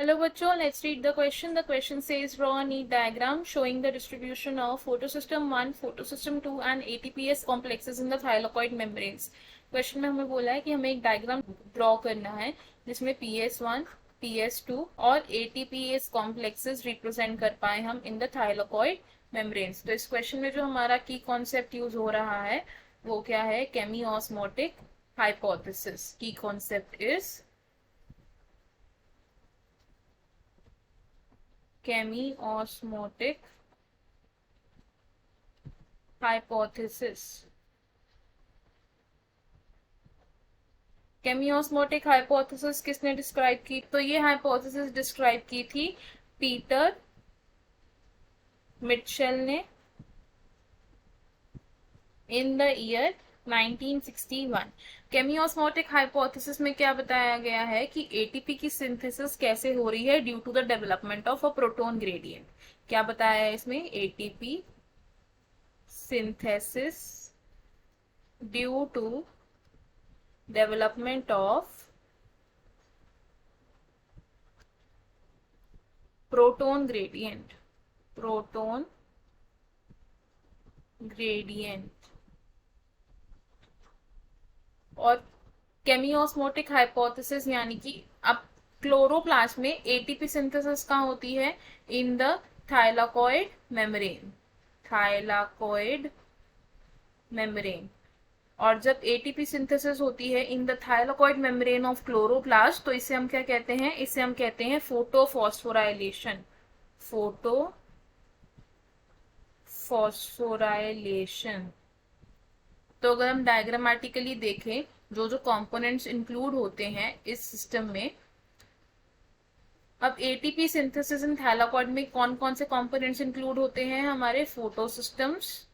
Hello bachcho, let's read the question. The question says draw a neat diagram showing the distribution of photosystem 1, photosystem 2 and ATPase complexes in the thylakoid membranes. Question में हमें बोला है कि हमें एक diagram draw करना है जिसमें PS1, PS2 और ATPase कॉम्प्लेक्सेस रिप्रेजेंट कर पाए हम इन द थाइलाकॉइड मेम्ब्रेन्स। तो इस क्वेश्चन में जो हमारा की कॉन्सेप्ट यूज हो रहा है वो क्या है? Chemiosmotic hypothesis. Key concept is chemiosmotic hypothesis। Chemiosmotic hypothesis किसने डिस्क्राइब की? तो ये हाइपोथेसिस डिस्क्राइब की थी पीटर मिटशेल ने इन द ईयर 1961। केमियोस्मोटिक हाइपोथेसिस में क्या बताया गया है कि एटीपी की सिंथेसिस कैसे हो रही है due to the development of a proton gradient. क्या बताया है इसमें? ATP synthesis due to development of proton gradient। proton gradient। और केमियोस्मोटिक हाइपोथेसिस यानी कि अब क्लोरोप्लास्ट में एटीपी सिंथेसिस कहाँ होती है? In the thylakoid membrane. Thylakoid membrane. और जब एटीपी सिंथेसिस होती है in the thylakoid membrane of chloroplast तो इसे हम क्या कहते हैं? इसे हम कहते हैं फोटोफॉस्फोराइलेशन। Photo phosphorylation. तो अगर हम डायग्रामेटिकली देखें जो जो कंपोनेंट्स इंक्लूड होते हैं इस सिस्टम में, अब एटीपी सिंथेसिस इन थैलाकॉइड में कौन कौन से कंपोनेंट्स इंक्लूड होते हैं? हमारे फोटो सिस्टम्स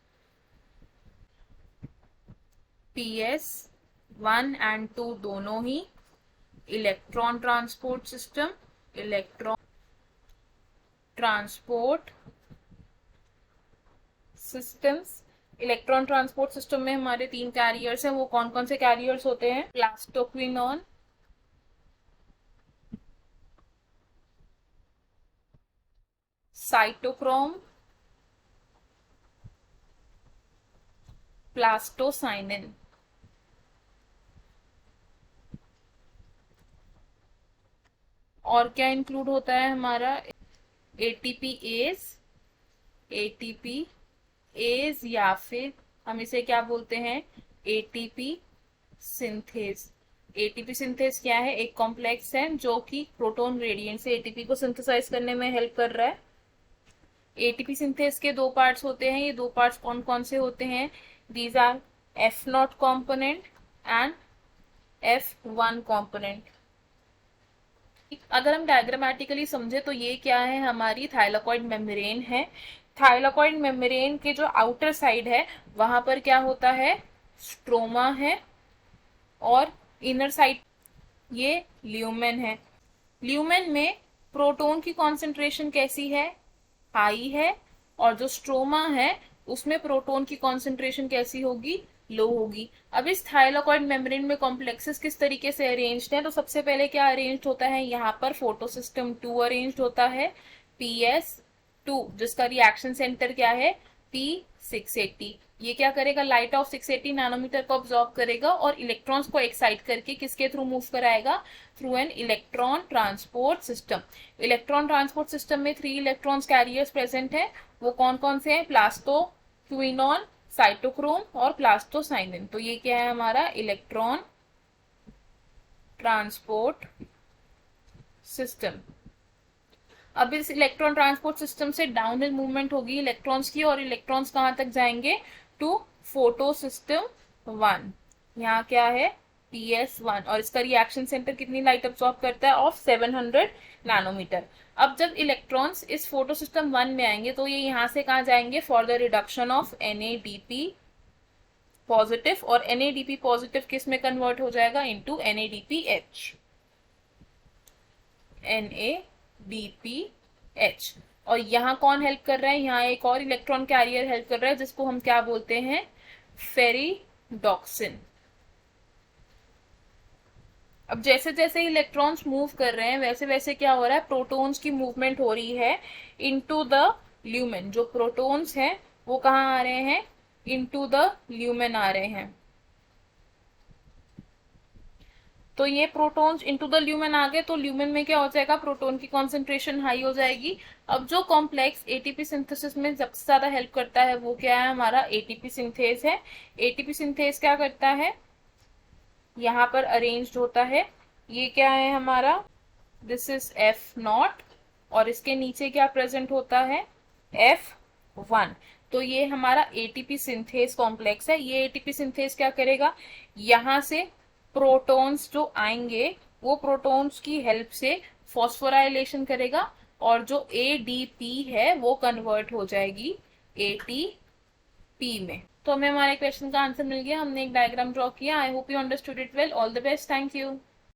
PS1 एंड 2 दोनों ही, electron transport system, electron transport systems. Electron transport system में हमारे 3 कैरियर्स हैं। वो कौन कौन से कैरियर्स होते हैं? Plastoquinone, cytochrome, plastocyanin. और क्या इंक्लूड होता है हमारा? एटीपी एज, एटीपी एज या फिर हम इसे क्या बोलते हैं? ATP synthase. एटीपी सिंथेस क्या है? एक कॉम्प्लेक्स है जो कि प्रोटोन ग्रेडियंट से एटीपी को सिंथेसाइज करने में हेल्प कर रहा है। एटीपी सिंथेस के 2 पार्ट्स होते हैं। ये 2 पार्ट्स कौन कौन से होते हैं? These are F0 component and F1 component. अगर हम डायग्रामेटिकली समझे तो ये क्या है? हमारी थाइलाकॉइड मेम्ब्रेन है। थाइलाकॉइड मेम्ब्रेन के जो आउटर साइड है वहां पर क्या होता है? स्ट्रोमा है। और इनर साइड ये ल्यूमेन है। ल्यूमेन में प्रोटोन की कॉन्सेंट्रेशन कैसी है? हाई है। और जो स्ट्रोमा है उसमें प्रोटोन की कॉन्सेंट्रेशन कैसी होगी? लो होगी। अब इस थाइलाकॉइड मेम्ब्रेन में कॉम्प्लेक्सेस किस तरीके से अरेंज्ड है? तो सबसे पहले क्या अरेंज्ड होता है? यहाँ पर फोटोसिस्टम 2 अरेंज्ड होता है, PS2, जिसका रिएक्शन सेंटर क्या है? P680। ये क्या करेगा? लाइट ऑफ 680 नैनोमीटर को ऑब्जॉर्व करेगा और इलेक्ट्रॉन्स को एक्साइट करके किसके थ्रू मूव कराएगा? Through an electron transport system. Electron transport system में 3 इलेक्ट्रॉन्स कैरियर्स प्रेजेंट है। वो कौन कौन से हैं? प्लास्टोक्विनोन, साइटोक्रोम और प्लास्टोसाइनिन। तो ये क्या है हमारा? Electron transport system. अब इस इलेक्ट्रॉन ट्रांसपोर्ट सिस्टम से डाउन हिल मूवमेंट होगी इलेक्ट्रॉन्स की, और इलेक्ट्रॉन्स कहां तक जाएंगे? To photo system 1। यहाँ क्या है? PS1। और इसका रिएक्शन सेंटर कितनी लाइट अब्सॉर्ब करता है? Of 700 nanometre. अब जब इलेक्ट्रॉन्स इस फोटो सिस्टम 1 में आएंगे तो ये यहाँ से कहाँ जाएंगे? For the reduction of NADP positive. और NADP पॉजिटिव किस में कन्वर्ट हो जाएगा? Into NADPH। NADPH। और यहाँ कौन हेल्प कर रहा है? यहाँ एक और इलेक्ट्रॉन कैरियर हेल्प कर रहा है जिसको हम क्या बोलते हैं? फेरिडॉक्सिन। अब जैसे जैसे इलेक्ट्रॉन्स मूव कर रहे हैं वैसे वैसे क्या हो रहा है, प्रोटॉन्स की मूवमेंट हो रही है इनटू द ल्यूमेन। जो प्रोटॉन्स हैं वो कहाँ आ रहे हैं, इनटू द ल्यूमेन आ रहे हैं। तो ये प्रोटॉन्स इनटू द ल्यूमेन आ गए, तो ल्यूमेन में क्या हो जाएगा, प्रोटॉन की कॉन्सेंट्रेशन हाई हो जाएगी। अब जो कॉम्प्लेक्स एटीपी सिंथेसिस में सबसे ज्यादा हेल्प करता है वो क्या है, हमारा एटीपी सिंथेस है। एटीपी सिंथेस क्या करता है, यहाँ पर अरेन्ज्ड होता है, ये क्या है हमारा, दिस इज F0, और इसके नीचे क्या प्रेजेंट होता है, F1। तो ये हमारा एटीपी सिंथेस कॉम्प्लेक्स है। ये एटीपी सिंथेस क्या करेगा, यहां से प्रोटॉन्स जो आएंगे वो प्रोटॉन्स की हेल्प से फॉस्फोराइलेशन करेगा, और जो एडीपी है वो कन्वर्ट हो जाएगी एटीपी में। तो हमें हमारे क्वेश्चन का आंसर मिल गया, हमने एक डायग्राम ड्रॉ किया। I hope you understood it well. All the best, thank you.